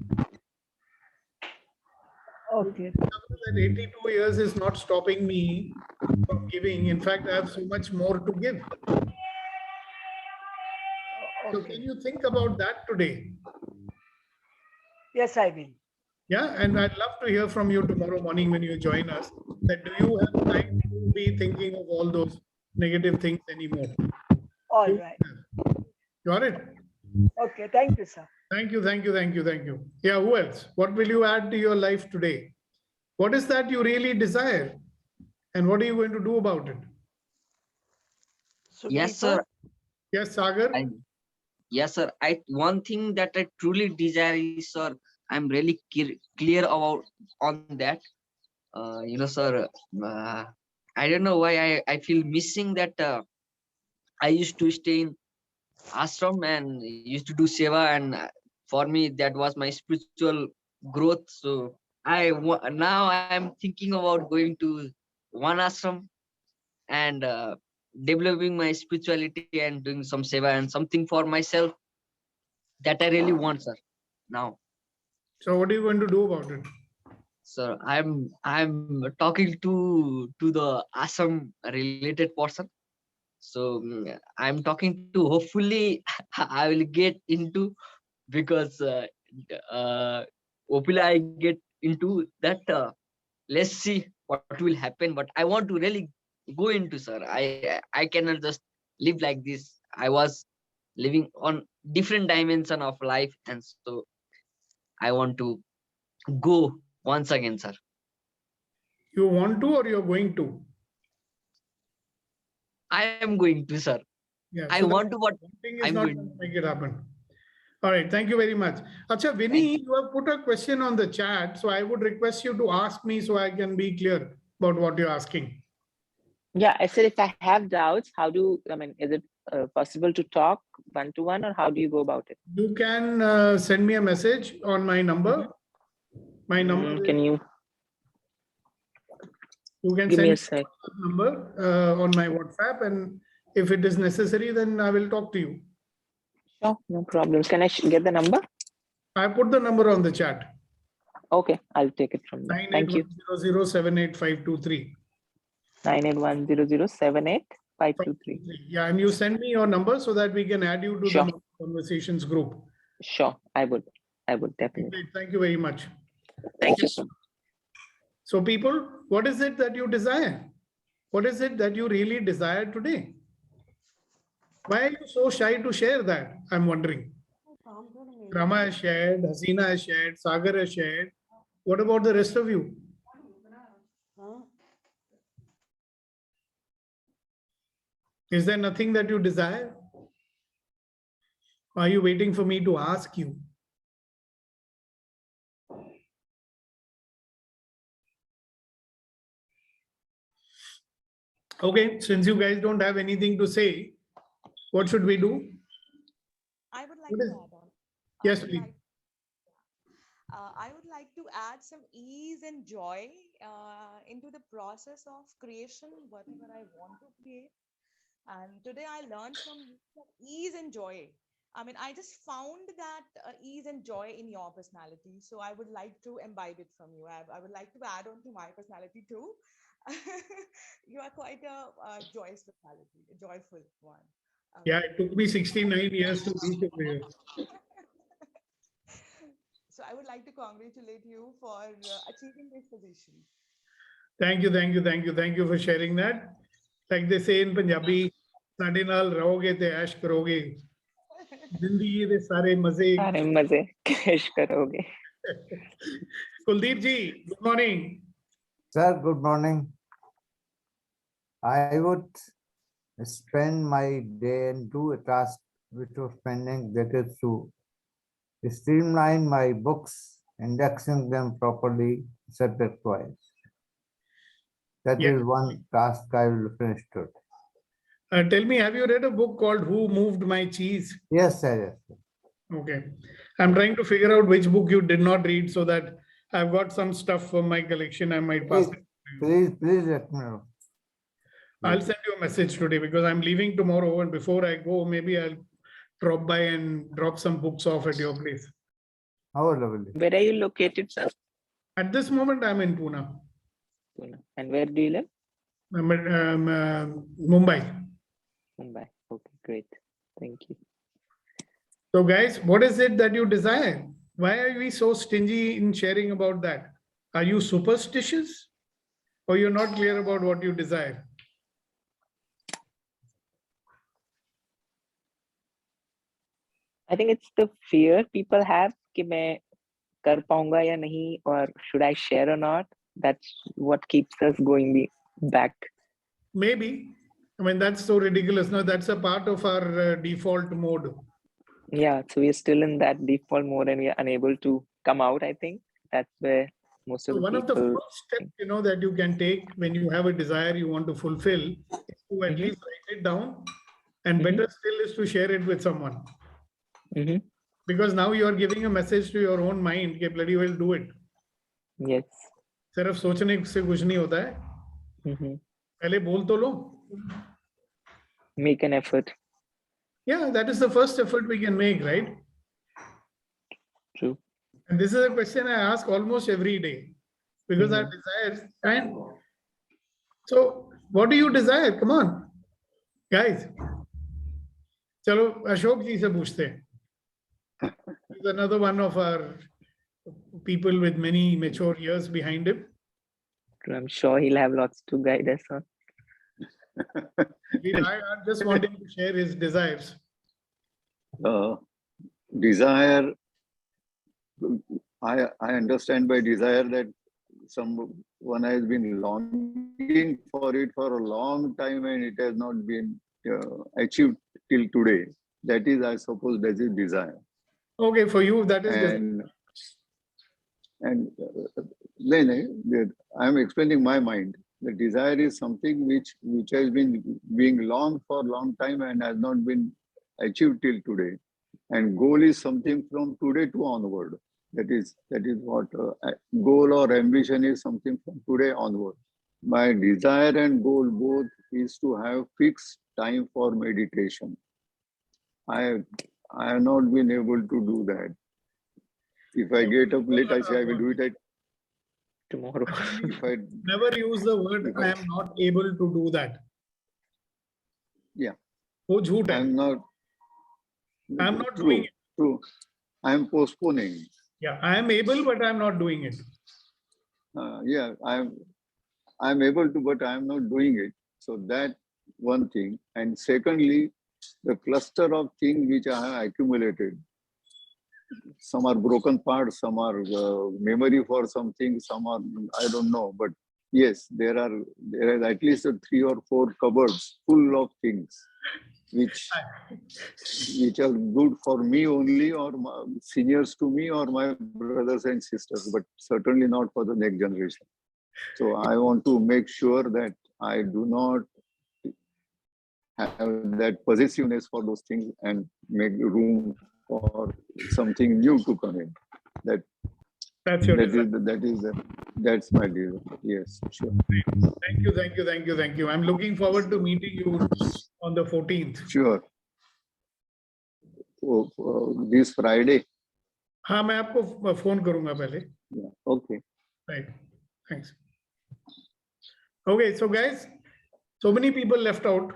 Okay. That 82 years is not stopping me from giving. In fact, I have so much more to give. Okay. So can you think about that today? Yes, I will. Yeah, and I'd love to hear from you tomorrow morning when you join us. That do you have time to be thinking of all those negative things anymore? All right. Got it? Okay, thank you, sir. Thank you, thank you, thank you, thank you. Yeah, who else? What will you add to your life today? What is that you really desire? And what are you going to do about it? Yes, sir. Yes, Sagar? Yes, sir. One thing that I truly desire is, sir, I'm really clear about on that. Sir, I don't know why I feel missing that. I used to stay in ashram and used to do seva, and for me that was my spiritual growth. So now I'm thinking about going to one ashram and developing my spirituality and doing some seva and something for myself that I really want, sir. Now. So what are you going to do about it? Sir, I'm talking to the ashram related person. So I'm talking to, hopefully I will get into, because hopefully I get into that. Let's see what will happen, but I want to really go into, sir. I cannot just live like this. I was living on different dimension of life, and so I want to go once again, sir. You want to, or you're going to? I am going to, sir. Yeah, I so want to, but wanting is I'm not going. going to make it happen. All right, thank you very much. Acha, Vinny, you have put a question on the chat, so I would request you to ask me so I can be clear about what you're asking. Yeah, I said if I have doubts, is it possible to talk one-to-one, or how do you go about it? You can send me a message on my number. My number Can you can give me a send sec? number on my WhatsApp, and if it is necessary, then I will talk to you. Sure, no problem. Can I get the number? I put the number on the chat. Okay, I'll take it from there. Thank you. 9810078523. 9810078523. Yeah, and you send me your number so that we can add you to Sure. the conversations group. Sure, I would definitely. Great. Thank you very much. Thank you so much. So people, what is it that you desire? What is it that you really desire today? Why are you so shy to share that? I'm wondering. Rama has shared, Hasina has shared, Sagar has shared. What about the rest of you? Is there nothing that you desire? Are you waiting for me to ask you? Okay, since you guys don't have anything to say, what should we do? I would like to add on. Yes, please. I would like to add some ease and joy into the process of creation, whatever I want to create. And today I learned from you that ease and joy. I mean, I just found that ease and joy in your personality. So I would like to imbibe it from you. I would like to add on to my personality too. You are quite a joyous personality, a joyful one. Yeah, it took me 69 years to reach over here. So I would like to congratulate you for achieving this position. Thank you, thank you, thank you. Thank you for sharing that. Like they say in Punjabi, ਸਾਡੇ ਨਾਲ ਰਹੋਗੇ ਤੇ ਐਸ਼ ਕਰੋਗੇ ਜ਼ਿੰਦਗੀ ਦੇ ਸਾਰੇ ਮਜ਼ੇ ਐਸ਼ ਕਰੋਗੇ Kuldeep ji, good morning. Sir, good morning. I would spend my day and do a task which was pending, that is to streamline my books, indexing them properly, subject-wise. That is one task I will finish today. Tell me, have you read a book called Who Moved My Cheese? Yes, sir. Yes, sir. Okay. I'm trying to figure out which book you did not read so that I've got some stuff from my collection. I might pass it. Please let me know. I'll send you a message today because I'm leaving tomorrow, and before I go, maybe I'll drop by and drop some books off at your place. Oh, lovely. Where are you located, sir? At this moment, I'm in Pune. And where do you live? I'm at Mumbai. Mumbai. Okay, great. Thank you. So guys, what is it that you desire? Why are we so stingy in sharing about that? Are you superstitious? Or you're not clear about what you desire? I think it's the fear people have कि मैं कर पाऊंगा या नहीं, or should I share or not? That's what keeps us going back. Maybe. I mean, that's so ridiculous. No, that's a part of our default mode. Yeah, so we're still in that default mode and we are unable to come out. I think that's where most of the One people... of the first steps, that you can take when you have a desire you want to fulfill is to at least write it down, and better still is to share it with someone. Because now you are giving a message to your own mind, कि bloody well do it. Yes. सिर्फ सोचने से कुछ नहीं होता है. पहले बोल तो लो. Make an effort. Yeah, that is the first effort we can make, right? True. And this is a question I ask almost every day because our desires. And so, what do you desire? Come on, guys. Chalo, Ashok ji se पूछते. He's another one of our people with many mature years behind him. I'm sure he'll have lots to guide us on. I just want him to share his desires. Desire, I understand by desire that someone has been longing for it for a long time and it has not been achieved till today. That is, I suppose, that is desire. Okay, for you that is different. And then I'm explaining my mind. The desire is something which has been being long for a long time and has not been achieved till today. And goal is something from today to onward. That is what goal or ambition is, something from today onward. My desire and goal both is to have fixed time for meditation. I have not been able to do that. If I get up late, I say I will do it tomorrow. If I never use the word I am not able to do that. Yeah. वो झूठ है. I'm not doing it. True. I am postponing. Yeah, I am able, but I am not doing it. Yeah, I'm able to, but I am not doing it. So that one thing. And secondly, the cluster of things which I have accumulated. Some are broken parts, some are memory for something, some are, I don't know. But yes, there is at least 3 or 4 cupboards full of things which are good for me only, or my seniors to me, or my brothers and sisters, but certainly not for the next generation. So I want to make sure that I do not have that possessiveness for those things and make room for something new to come in. That's my desire. Yes, sure. Thank you. I'm looking forward to meeting you on the 14th. Sure. This Friday. हाँ, मैं आपको phone करूंगा पहले. Yeah. Okay. Right. Thanks. Okay, so guys, so many people left out.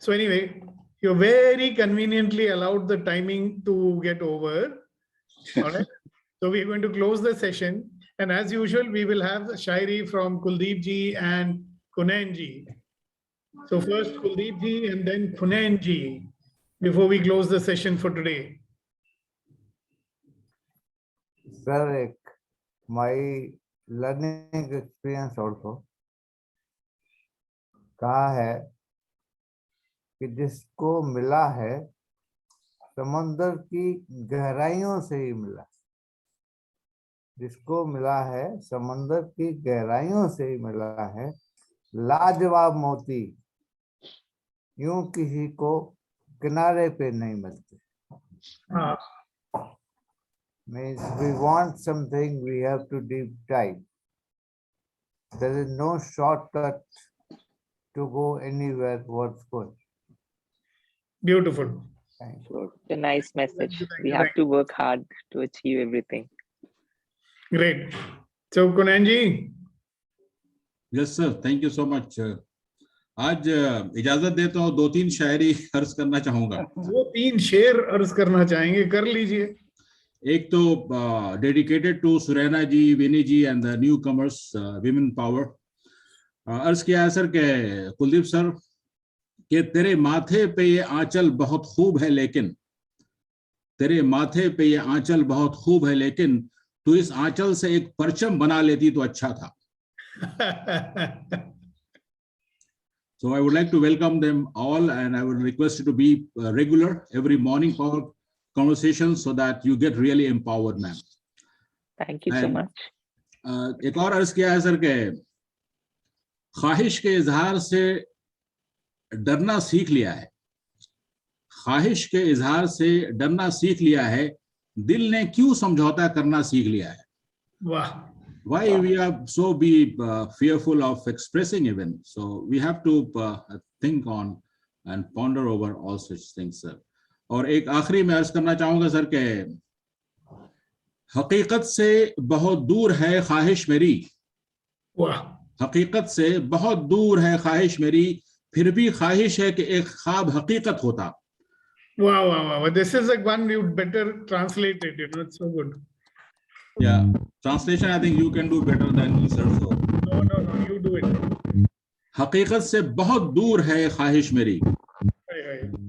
So anyway, you very conveniently allowed the timing to get over. All right. So we're going to close the session. And as usual, we will have the Shairi from Kuldeep ji and Kunain ji. So first Kuldeep ji and then Kunain ji before we close the session for today. Sir, my learning experience also कहा है कि जिसको मिला है समंदर की गहराइयों से ही मिला, जिसको मिला है समंदर की गहराइयों से ही मिला है, लाजवाब मोती यूं किसी को किनारे पे नहीं मिलते. Means we want something, we have to deep dive. There is no shortcut to go anywhere what's good. Beautiful. Thank you. A nice message. We have to work hard to achieve everything. Great. So Kunain ji. Yes sir, thank you so much. आज इजाजत देता हूँ, 2-3 शायरी अर्ज करना चाहूंगा. 2-3 शेर अर्ज करना चाहेंगे, कर लीजिए. एक तो dedicated to Suraina ji, Vini ji and the new comers, women power. अर्ज किया है सर के कुलदीप सर कि तेरे माथे पे ये आंचल बहुत खूब है, लेकिन तेरे माथे पे ये आंचल बहुत खूब है, लेकिन तू इस आंचल से एक परचम बना लेती तो अच्छा था. So I would like to welcome them all, and I would request you to be regular every morning for conversations so that you get really empowered, ma'am. Thank you so much. एक और अर्ज किया है sir के ख्वाहिश के इजहार से डरना सीख लिया है, ख्वाहिश के इजहार से डरना सीख लिया है, दिल ने क्यों समझौता करना सीख लिया है. वाह. Why we are so fearful of expressing even. So we have to think on and ponder over all such things, sir. और एक आखिरी में अर्ज करना चाहूंगा सर के हकीकत से बहुत दूर है ख्वाहिश मेरी. वाह. हकीकत से बहुत दूर है ख्वाहिश मेरी, फिर भी ख्वाहिश है कि एक ख्वाब हकीकत होता. Wow. This is like one you better translate it. It's so good. Yeah, translation I think you can do better than me, sir. So no, you do it. हकीकत से बहुत दूर है ख्वाहिश मेरी.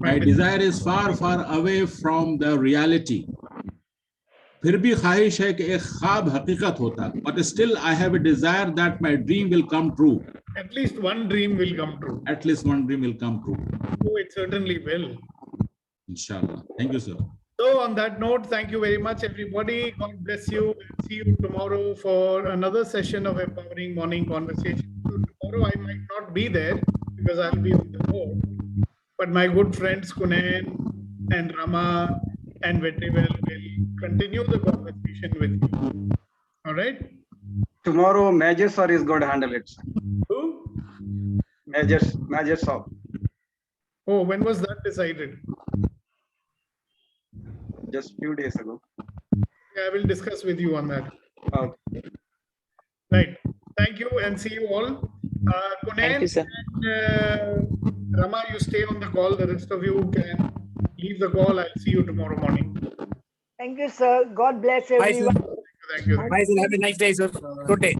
My desire is far away from the reality. फिर भी ख्वाहिश है कि एक ख्वाब हकीकत होता. But still I have a desire that my dream will come true. At least one dream will come true. At least one dream will come true. Oh, it certainly will. Inshallah. Thank you, sir. So on that note, thank you very much, everybody. God bless you. And see you tomorrow for another session of Empowering Morning Conversation. So tomorrow I might not be there because I'll be on the road. But my good friends Kunen and Rama and Vetrivel will continue the conversation with you. All right? Tomorrow, Major Sir is going to handle it. Who? Major Sir. Oh, when was that decided? Just few days ago. Yeah, I will discuss with you on that. Okay. Right. Thank you and see you all. Thank you, Kunen sir. and Rama, you stay on the call. The rest of you can leave the call. I'll see you tomorrow morning. Thank you, sir. God bless Bye, sir. everyone. Thank you. Bye, sir. Have a nice day, sir. Good day.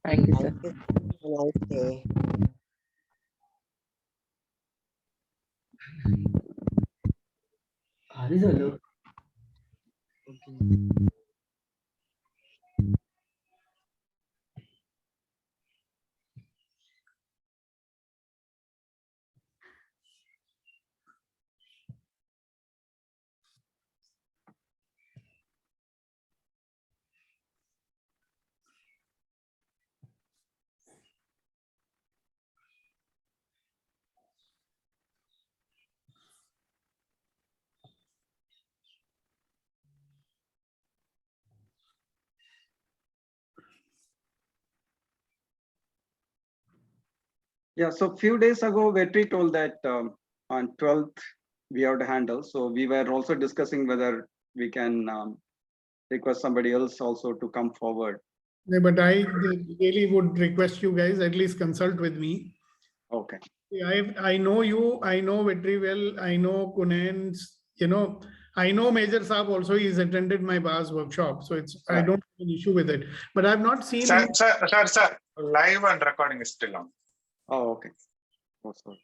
Thank you, sir. Nice day. Yeah, so few days ago, Vetri told that on 12th, we have to handle. So we were also discussing whether we can request somebody else also to come forward. Yeah, but I really would request you guys at least consult with me. Okay. I know you, I know Vetri well, I know Kunen's, I know Major Saab also, he's attended my bars workshop. So I don't have an issue with it. But I've not seen Sir, live and recording is still on. Oh, okay. Oh, sorry.